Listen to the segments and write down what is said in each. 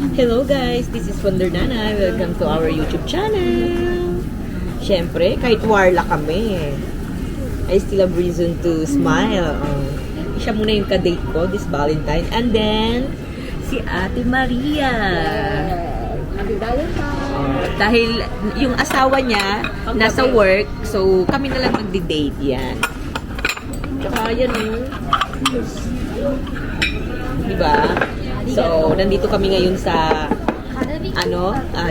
Hello guys, this is Wonder Nana. Welcome to our YouTube channel. Siyempre, kahit warla kami, I still have reason to smile. Siya muna yung ka-date ko this Valentine. And then, si Ate Maria. Happy Valentine! Dahil yung asawa niya nasa work, so kami na lang magdi-date yan. Tsaka yan diba? So, nandito kami ngayon sa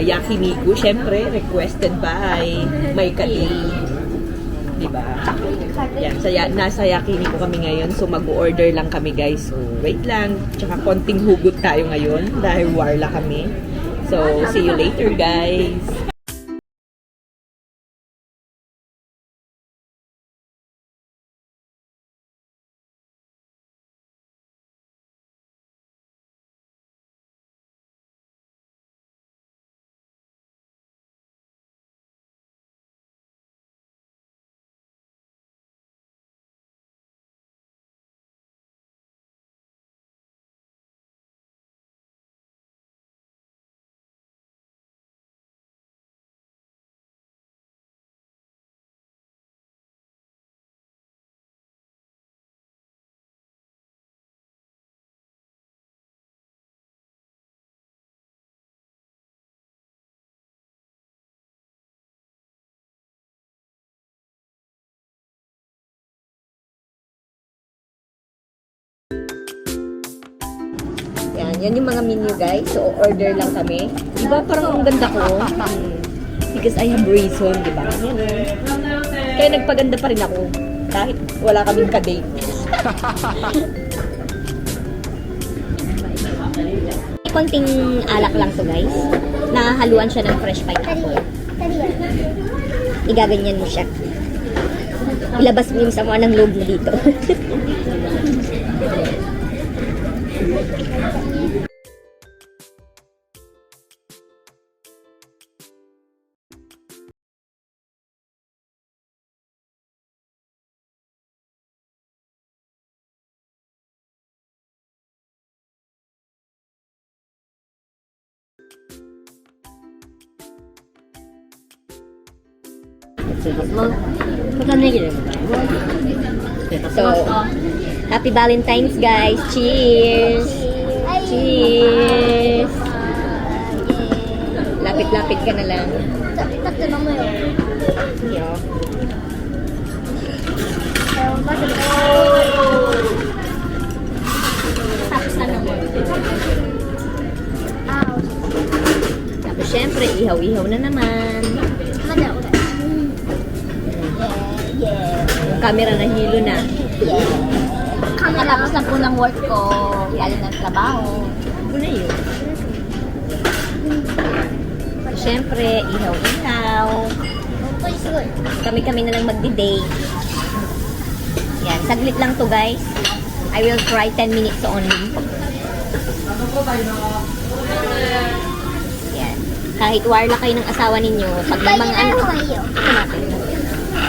Yakiniku, syempre, requested by my kadate. Diba? Yan, nasa Yakiniku kami ngayon, so mag-order lang kami guys. So, wait lang. Tsaka konting hugot tayo ngayon dahil warla kami. So, see you later guys! Yan yung mga menu guys. So, order lang kami. Diba parang ang ganda ko? Because I have reason, diba? Kaya nagpaganda pa rin ako. Kahit wala kaming ka-date. Konting alak lang to guys. Nahaluan siya ng fresh pineapple. Igaganyan mo siya. Ilabas mo yung sama ng loob mo dito. So, happy Valentine's guys. Cheers! Cheers! Lapit-lapit ka na lang. Yo. Tapos syempre, ihaw-ihaw na naman. Yung camera na hilo na. Tapos na po ng work ko, galing ng trabaho. Ano na yun? Siyempre, ihaw-ihaw. Kami-kami na lang magdi-date. Yan, saglit lang to guys. I will try 10 minutes only. Yan. Kahit warla kayo ng asawa ninyo, pag may mga anak,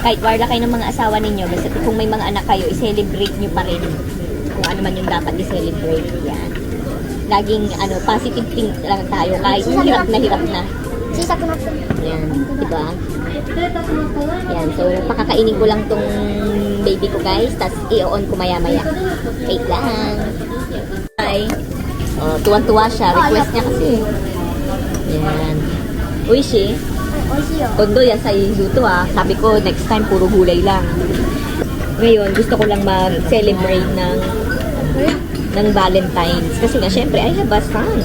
kahit warla kayo ng mga asawa ninyo, basta kung may mga anak kayo, i-celebrate nyo pa rin kung ano man yung dapat i-celebrate. Yan. Laging positive thing lang tayo kahit hirap na. Yan, diba? Yan, so pakakainin ko lang tong baby ko guys, tas i-on ko maya-maya. Wait lang. Hi. Tuwan-tuwa siya, request niya kasi. Yan. Oishi. Tondo yan sa luto Sabi ko next time puro gulay lang. Ngayon gusto ko lang mag-celebrate ng Valentine's. Kasi nga syempre I have a son.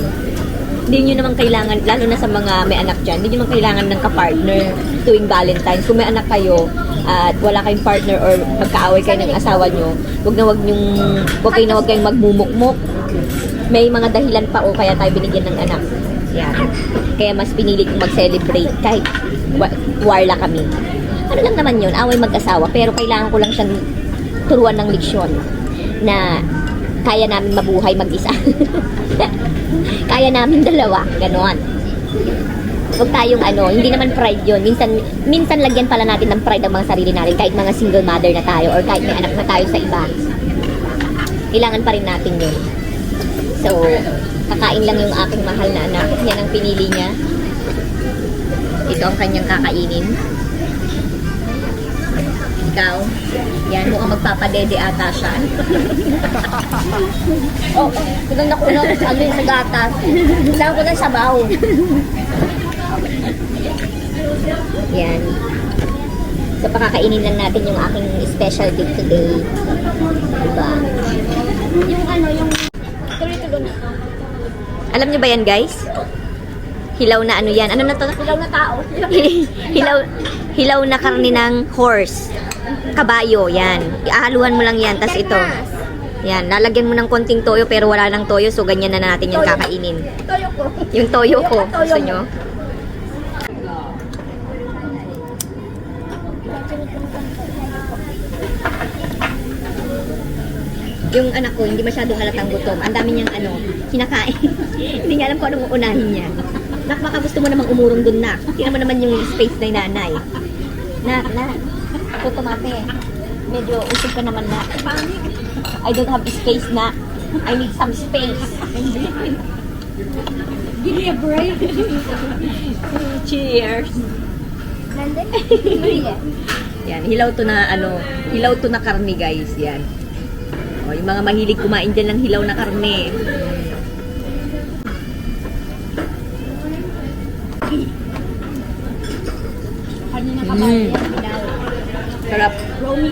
Hindi nyo naman kailangan, lalo na sa mga may anak dyan, hindi nyo naman kailangan ng ka-partner tuwing Valentine's. Kung may anak kayo at wala kayong partner or magkaaway kayo ng asawa nyo, wag kayong magmumukmuk. May mga dahilan pa kaya tayo binigyan ng anak. Yan. Kaya mas pinili kong mag-celebrate kahit warla kami. Ano lang naman yun, away mag-asawa. Pero kailangan ko lang siyang turuan ng leksyon na kaya namin mabuhay mag-isa. Kaya namin dalawa. Ganon. Huwag tayong hindi naman pride yun. Minsan lagyan pala natin ng pride ang mga sarili natin kahit mga single mother na tayo or kahit may anak na tayo sa iba. Kailangan pa rin natin yun. So, Kakain lang yung aking mahal na anak. Yan ang pinili niya. Ito ang kanyang kakainin. Ikaw, yan, mukhang magpapadede ata siya. Oo, kulang na kulang ano yung sa gatas. Kailangan ko ng sabaw. Yan. So, pakakainin lang natin yung aking special dish today. Diba? Yung ano, yung tuloy-tuloy na. Alam niyo ba yan, guys? Hilaw na ano yan? Ano na to? Ilaw na tao. Hilaw na karne ng horse. Kabayo, yan. Iahaluhan mo lang yan, tas ito. Yan, lalagyan mo ng konting toyo pero wala ng toyo, so ganyan na natin yung kakainin. Toyo ko. Yung toyo ko, Toyo gusto mo. nyo? Yung anak ko, hindi masyadong halatang gutom. Ang dami niyang kinakain. Hindi niya alam kung anong uunahin niya. Nak, baka gusto mo namang umurong dun, nak. Tingnan mo naman yung space na nanay. Nak. Ito tomate. Medyo usog ka naman, nak. I don't have space, nak. I need some space. Give me a break. Cheers. Nandun? Yan, hilaw to na karne, guys. Yan. O, yung mga mahilig kumain dyan ng hilaw na karne. Kanina ka ba? Sarap. Romy.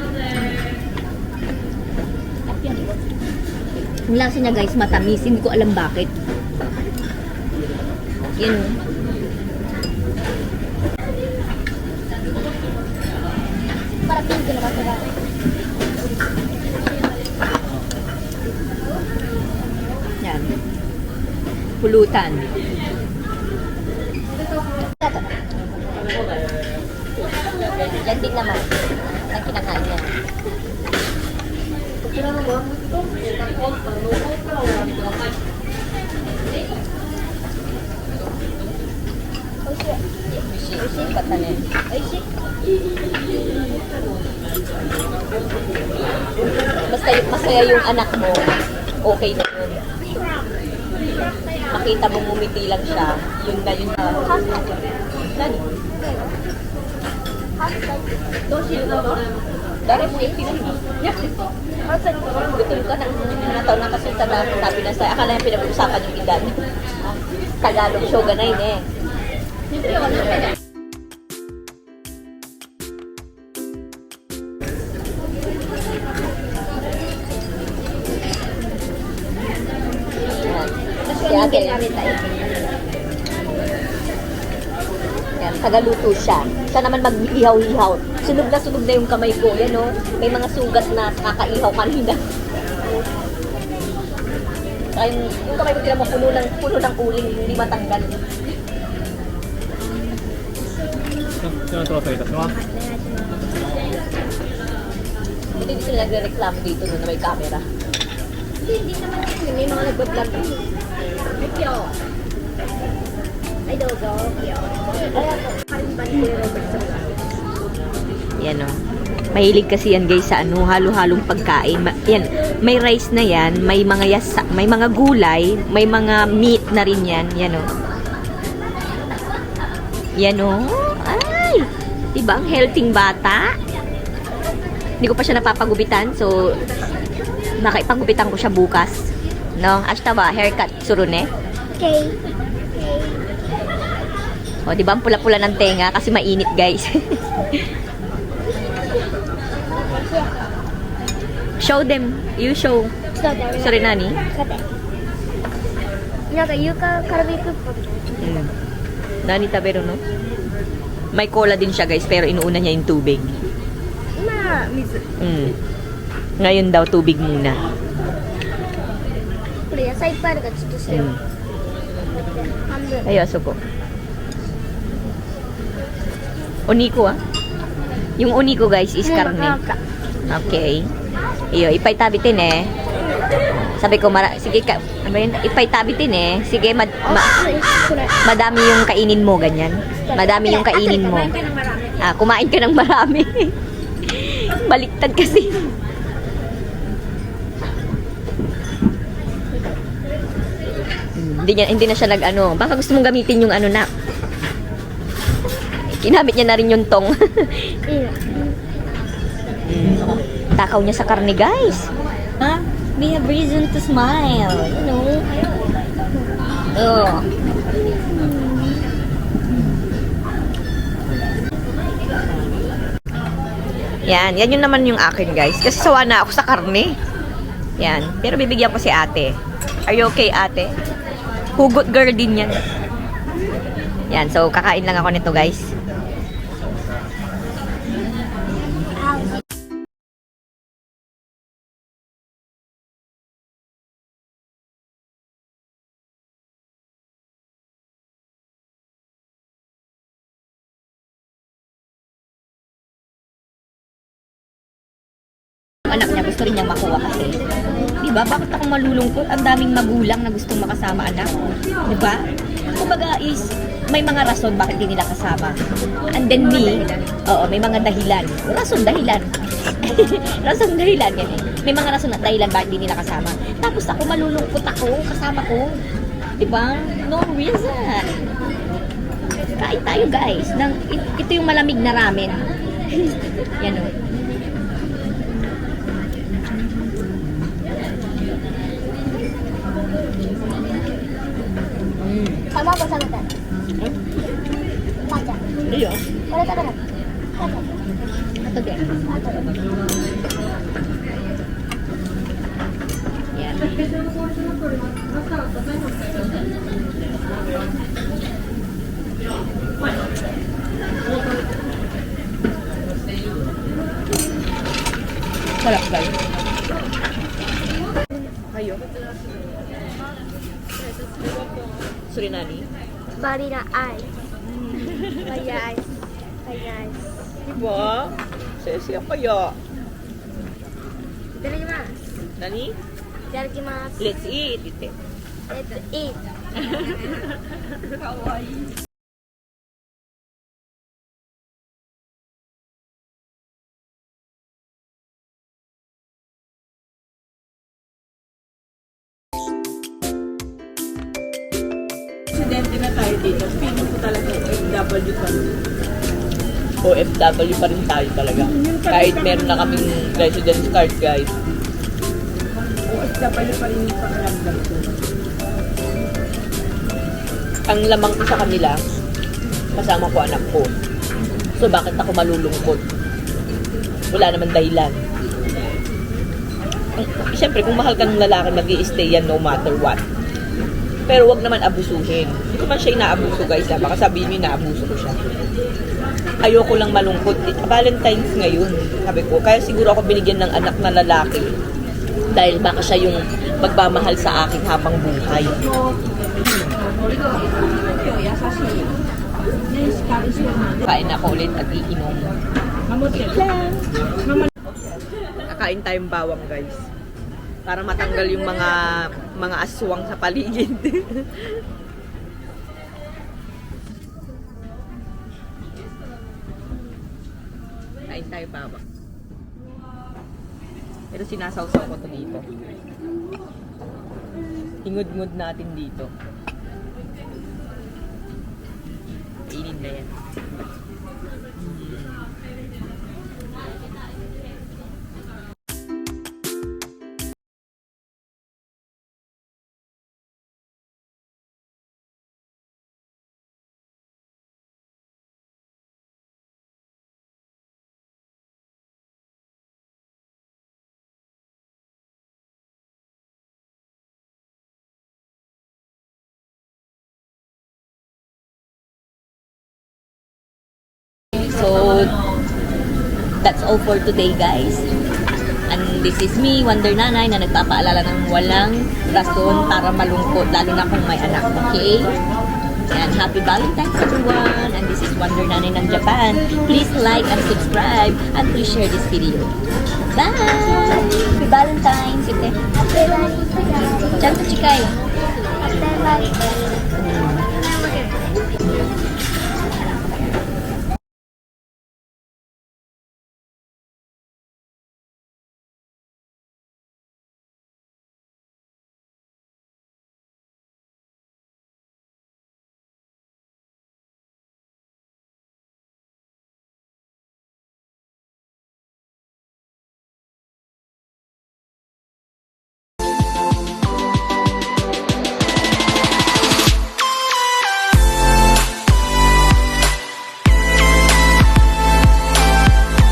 Ang lasa niya, guys, matamis. Hindi ko alam bakit. Yan. Parang pinto na ba? Yan. Pulutan. Yan din naman. Ang kinakain niya. Oishi, patanin. Oishi. Basta masaya yung anak mo, okay na yun. Makita mo ngumiti lang siya, yun na yun. Nani? Dari mo yung pinag Gutom ka ng taon na kasi sabi na sa akala yung pinag-uusapan yung edad. Tagalog show ganay eh. Si ate, yan, tagaluto siya. Siya naman mag-ihaw-ihaw. Sunog na yung kamay ko. Yan o, may mga sugat na kakaihaw kanina. Ay, yung kamay ko tila mo puno ng uling, hindi matanggal. その調整いたします。 Hindi sila nagre-reklamo dito no, na may camera. Hindi naman yun. May mga nag-vlog. Ay, Kyo. Ay, dogo. Kyo. Ay, ako. Kalimban ni Robert sa vlog. Yan o. Mahilig kasi yan guys sa halo-halong pagkain. Yan, may rice na yan, may mga may mga gulay, may mga meat na rin yan. Yan o. Yan o. Ay! Diba ang healthy bata? Hindi ko pa siya napapagubitan, so makaipagubitan ko siya bukas. No? Ashta ba? Haircut. Surune? Okay. O, diba ang pula-pula ng tenga kasi mainit guys. Show them. You show. Sorry, nani? なんか床からビクッポ Nani tabero, no? May cola din siya guys, pero inuuna niya yung tubig. まあ水 Ngayon daw, tubig muna. これ野菜いっぱいあるからちょっとしよう、半分 Ay, aso ko. Oniko, ah. Yung oniko guys is karne. Okay. Iyo, ipay tabitin eh. Sabi ko, sige ka, ano yun? Ipay tabitin eh. Sige, madami yung kainin mo, ganyan. Madami yung kainin mo. Kumain ka ng marami. Baliktad kasi. Hindi na siya nag-ano. Baka gusto mong gamitin yung ano na. Ginamit niya na rin yung tong. Takaw niya sa karne, guys. Huh? We have reason to smile. You know? Oh. Yan yun naman yung akin, guys. Kasi sawa na ako sa karne. Yan. Pero bibigyan ko si ate. Are you okay, ate? Hugot girl din yan. Yan. So, kakain lang ako nito, guys. Anak niya, gusto rin niyang makuha kasi. Diba? Bakit ako malulungkot? Ang daming magulang na gustong makasama anak. Diba? Kumbaga is, may mga rason bakit hindi nila kasama. And then me, oo, may mga dahilan. Rason, dahilan. Rason, dahilan. Ganyan. May mga rason at dahilan bakit hindi nila kasama. Tapos ako, malulungkot ako, kasama ko. Diba? No reason. Kain tayo, guys. Ito yung malamig na ramen. Yan o. Sama apa sama kan? Baca. Iya. Boleh tak benar? Baca. Ito din. Yan. Sarap, guys. Ayo. Surinani. Marina Ice. Marina Ice. Marina Ice. Diba? Siya kaya. Itadakimasu. Nani? Itadakimasu. Let's eat. Ite. Let's eat. Presidente na tayo dito. Feeling ko talaga OFW pa rin. OFW pa rin tayo talaga. Kahit meron na kaming residence card, guys. OFW pa rin yung pakiramdam ko. Ang lamang ko sa kanila, kasama ko anak ko. So, bakit ako malulungkot? Wala naman dahilan. Siyempre, kung mahal ka ng lalaki, mag-i-stay yan no matter what. Pero wag naman abusuhin. Hindi ko man siya inaabuso, guys. Baka sabihin niyo inaabuso ko siya. Ayoko lang malungkot. Valentine's ngayon, sabi ko. Kaya siguro ako binigyan ng anak na lalaki. Dahil baka siya yung magmamahal sa akin habang buhay. Kain ako ulit at iinom. Kakain tayong bawang, guys. Para matanggal yung mga aswang sa paligid. Kain tayo bawang. Pero sinasawsaw ko to dito. Ingod-ngod natin dito. Kainin na yan. So, that's all for today, guys. And this is me, Wonder Nanay, na nagpapaalala ng walang rason para malungkot, lalo na kung may anak, okay? And happy Valentine's, everyone! And this is Wonder Nanay ng Japan. Please like and subscribe, and please share this video. Bye! Happy Valentine's! Ite. Happy Valentine's. Chanto chikay. Happy Valentine's.